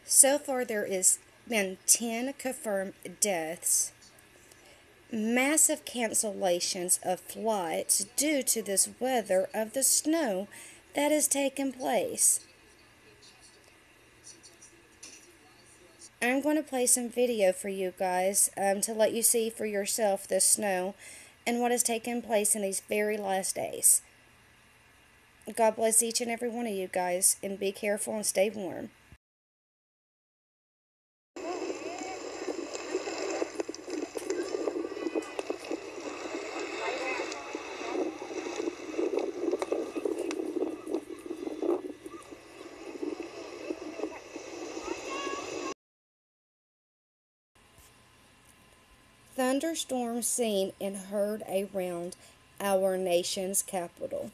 So far, there has been 10 confirmed deaths, massive cancellations of flights due to this weather of the snow that has taken place. I'm going to play some video for you guys to let you see for yourself the snow and what has taken place in these very last days. God bless each and every one of you guys, and be careful and stay warm. Thunderstorms seen and heard around our nation's capital.